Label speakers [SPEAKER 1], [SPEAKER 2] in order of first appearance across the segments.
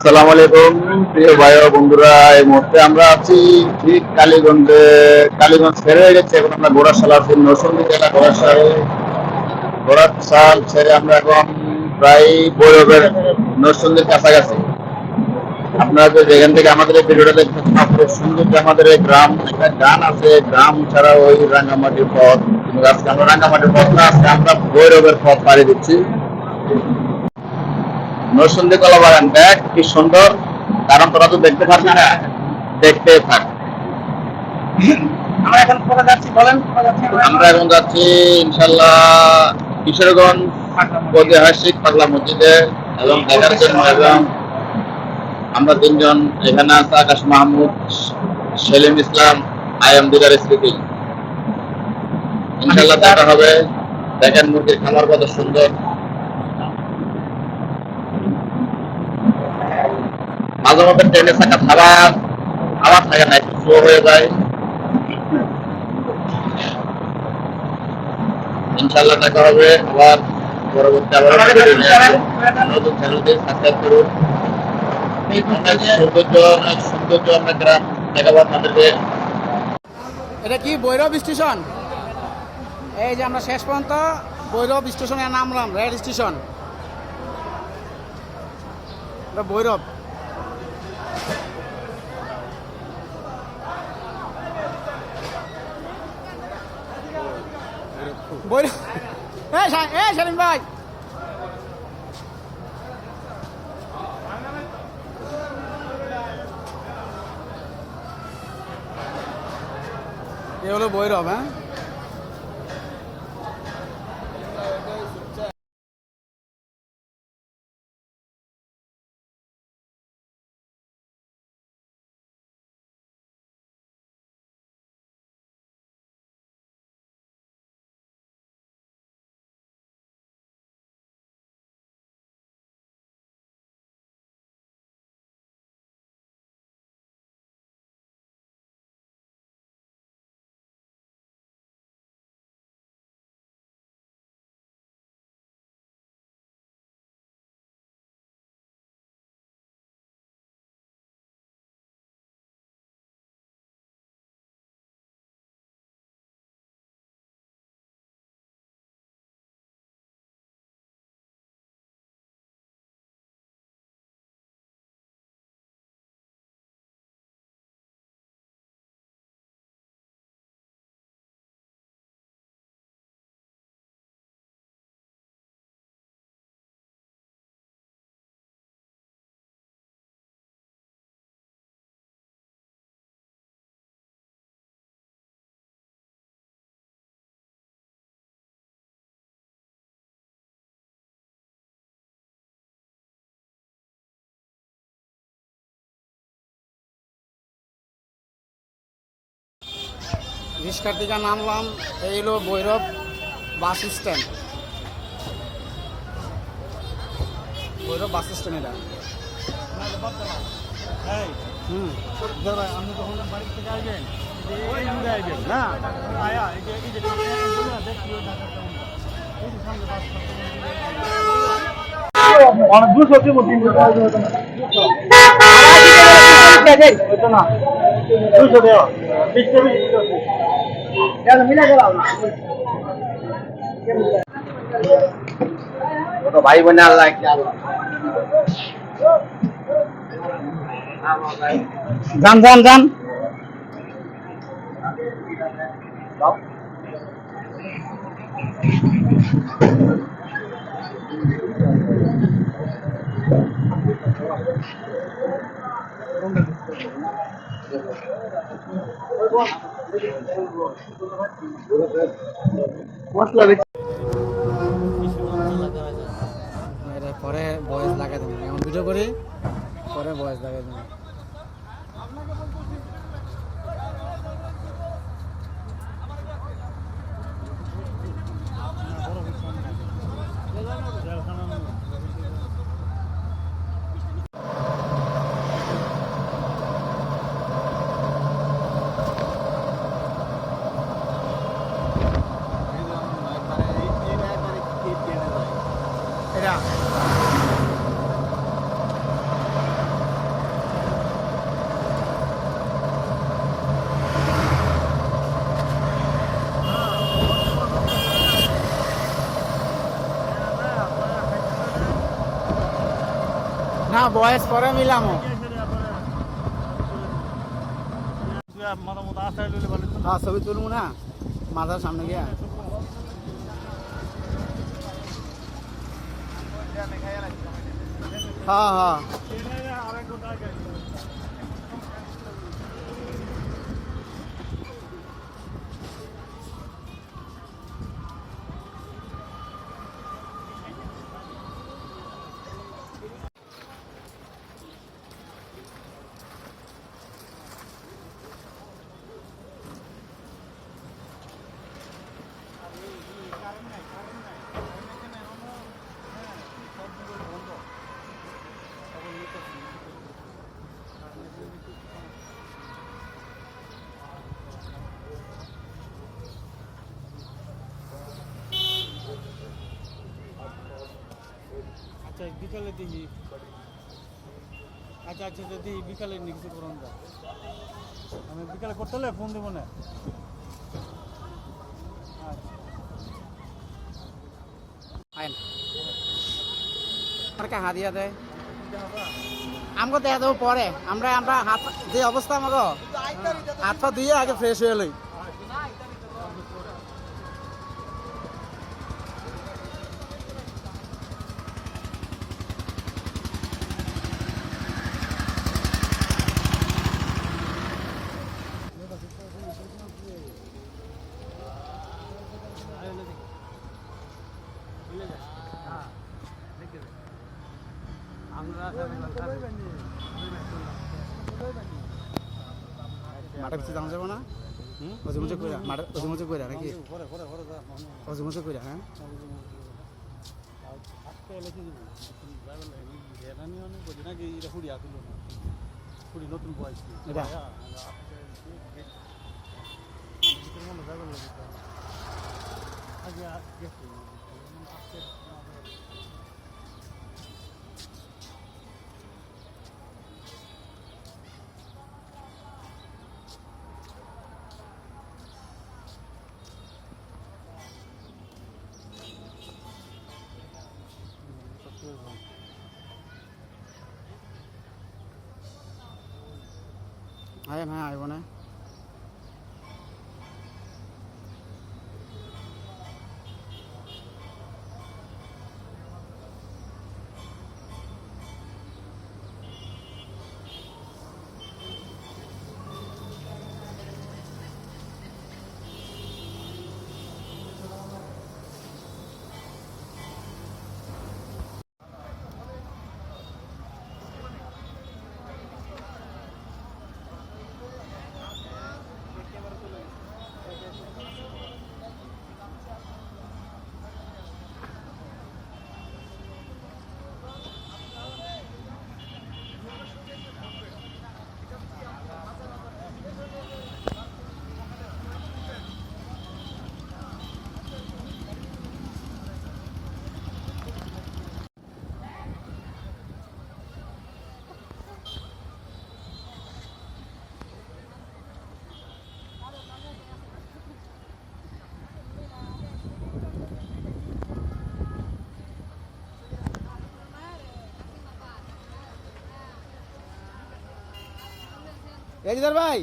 [SPEAKER 1] আসসালামু আলাইকুম প্রিয় ভাই ও বন্ধুরা। এই মুহূর্তে আমরা আছি ঠিক কালীগঞ্জে। কালীগঞ্জ ছেড়ে হয়ে গেছে, এখন আমরা গোড়াশাল আছি, নরসিংদী জেলা গোড়াশাল। গোড়াশাল ছেড়ে আমরা এখন প্রায় ভৈরবের নরসিংদীর কাছাকাছি। আপনারা যে যেখান থেকে আমাদের এই ভিডিওটা দেখতেছেন, আপনাদের সৌন্দর্য আমাদের এই গ্রাম। একটা গান আছে, গ্রাম ছাড়া ওই রাঙ্গামাটির পথ। কিন্তু আজকে আমরা রাঙ্গামাটির পথ না, আজকে আমরা ভৈরবের পথ পাড়ি দিচ্ছি। নরসিংদী কলা বাগান দেখ কি সুন্দর, কারণ তোরা তো দেখতে পারবি না, দেখতে থাক।
[SPEAKER 2] আমরা এখন কোথায় যাচ্ছি বলেন?
[SPEAKER 1] আমরা এখন যাচ্ছি ইনশাল্লাহ কিশোরগঞ্জ ঐতিহাসিক পাগলা মসজিদে এবং দেখার জন্য। এবং আমরা তিনজন এখানে আছে, আকাশ মাহমুদ, সেলিম ইসলাম, আইএম দিদার স্মৃতি। ইনশাল্লাহ দেখা হবে। দেখেন মুরগির খামার কত সুন্দর। মাঝে মধ্যে ট্রেনের চাকা আবার থাকে না, একটু স্লো হয়ে যায়। ইনশাল্লাহ দেখা হবে আবার পরবর্তী নতুন চ্যানেলটি সাবস্ক্রাইব করুন। অনেক সৌন্দর্য আমরা গ্রাম দেখাবো আপনাদেরকে।
[SPEAKER 2] এটা কি ভৈরব স্টেশন? এই যে আমরা শেষ পর্যন্ত ভৈরব স্টেশনে নামলাম, রেল স্টেশন। এটা ভৈরব। ভৈরব সেলিম ভাই, এ হলো ভৈরব। হ্যাঁ, রিস্কার থেকে নামলাম। এই হলো Bhairab bus stand. Bhairab bus stand এটা। আপনি যখন বাড়ি থেকে আসবেন না, অনেক দূর সত্যি বলছি না, 200 দেওয়া
[SPEAKER 1] ভাই বোনে আল্লাহ
[SPEAKER 2] যান যান যান। পরে বয়স লাগাই দেবেন, এমন ভিডিও করি পরে বয়স লাগাই দেবেন। এটা বয়স পরে মিলামো। হ্যাঁ ছবি তুলবো না মাথার সামনে গিয়া। হ্যাঁ হ্যাঁ
[SPEAKER 3] আচ্ছা বিকালে দেখি। আচ্ছা আচ্ছা দেখি বিকালে নিয়ে কিছু করুন যা। আমি বিকালে করতে হলে ফোন দেবো না। আচ্ছা
[SPEAKER 2] আইন আমাকে হাদিয়া দেয় আমাকে দেখা দেবো পরে। আমরা আমরা হাত যে অবস্থা আমাকে হাত পা দিয়ে আগে ফ্রেশ হয়ে লই। মাঠে পিছিয়ে যাওয়া যাবো না? অজুমুজে কইরা মাঠে অজুমুজে কইরা নাকি অজুমুজে কইরা? হ্যাঁ
[SPEAKER 3] নতুন বয়স
[SPEAKER 2] এটা আইন হ্যাঁ আইব না। এই ভাই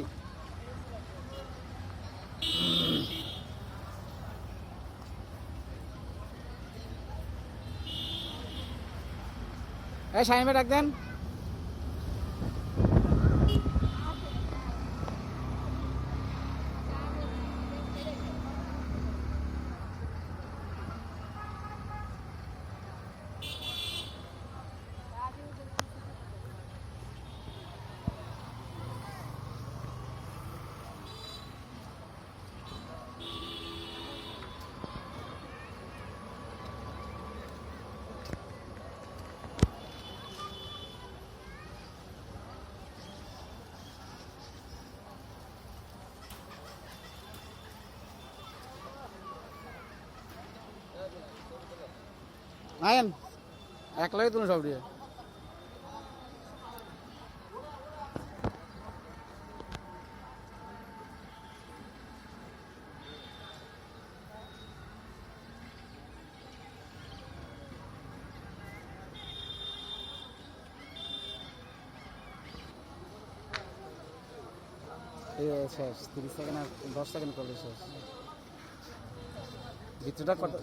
[SPEAKER 2] এই সাইমে ডাক দেন। আইন একলাই তুমি সব দিয়ে এ শেষ 30 সেকেন্ড আর 10 সেকেন্ড করলে শেষ।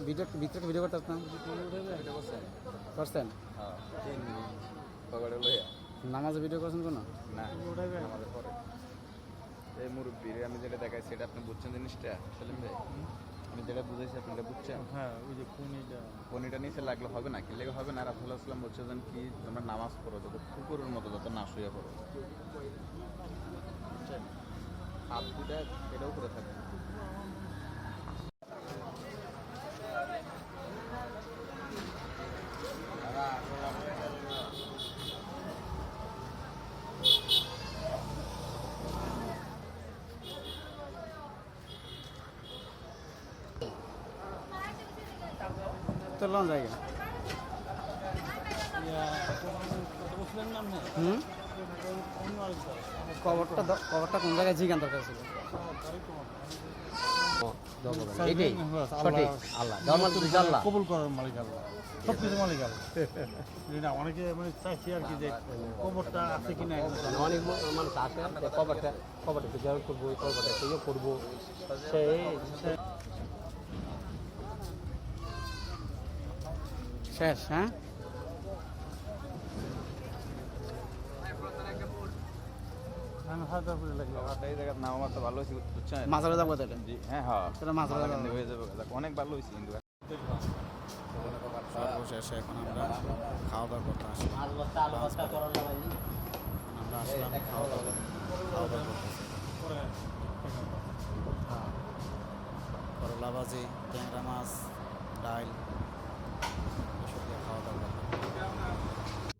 [SPEAKER 2] ভিডিওটা ভিডিও করতে পারতাম। করছেন নামাজে ভিডিও করছেন কোনো?
[SPEAKER 4] না আমাদের পরে এই মুরব্বীর আমি যেটা দেখাই সেটা আপনি বুঝছেন জিনিসটা সেলিম ভাই? আমি যেটা বুঝাইছি আপনি এটা বুঝছেন?
[SPEAKER 3] হ্যাঁ ওই যে পনিটা
[SPEAKER 4] পনিটা নিচে লাগলে হবে না, কি লেগে হবে না? রাসূলুল্লাহ সাল্লাল্লাহু আলাইহি ওয়াসাল্লাম বলছে যেন কি তোমরা নামাজ পড়ো যত কুকুরের মতো যত না শুয়ে পড়ো, হাত দুটা এটাও করে থাকে।
[SPEAKER 2] তোলাম জায়গা।
[SPEAKER 3] বসলেন না আপনি?
[SPEAKER 2] হুম,
[SPEAKER 3] অন্য আরেকটা
[SPEAKER 2] কবরটা কোন জায়গায় জিজ্ঞান দরকার ছিল? এটাই সঠিক। আল্লাহ আল্লাহ
[SPEAKER 3] কবুল করার মালিক আল্লাহ, সব কিছু মালিক আল্লাহ। না অনেকে মানে চাইছি আর কি যে কবরটা আছে কিনা
[SPEAKER 2] অনেক মানুষ আসে কবরটা জিজ্ঞাসা করবো, কবরটা ইয়ে করবো, শেষ। হ্যাঁ
[SPEAKER 3] আমি হাজার করে লাগলাম।
[SPEAKER 4] এই জায়গার নাম আমার তো ভালো হয়েছে বুঝছেন?
[SPEAKER 2] মাজারে যাবো তাহলে।
[SPEAKER 4] জি হ্যাঁ হ্যাঁ
[SPEAKER 2] সেটা মাজারে
[SPEAKER 4] মাথা
[SPEAKER 2] যাবো।
[SPEAKER 4] কিন্তু হয়ে যাবে, অনেক ভালো হয়েছে কিন্তু।
[SPEAKER 5] সর্বশেষে এখন আমরা খাওয়া দাওয়া করতে আসলাম। আমরা আসলাম খাওয়া দাওয়া করতেছি। করলা ভাজি, ট্যাংরা মাছ, ডাল এসব দিয়ে খাওয়া দাওয়া করলাম।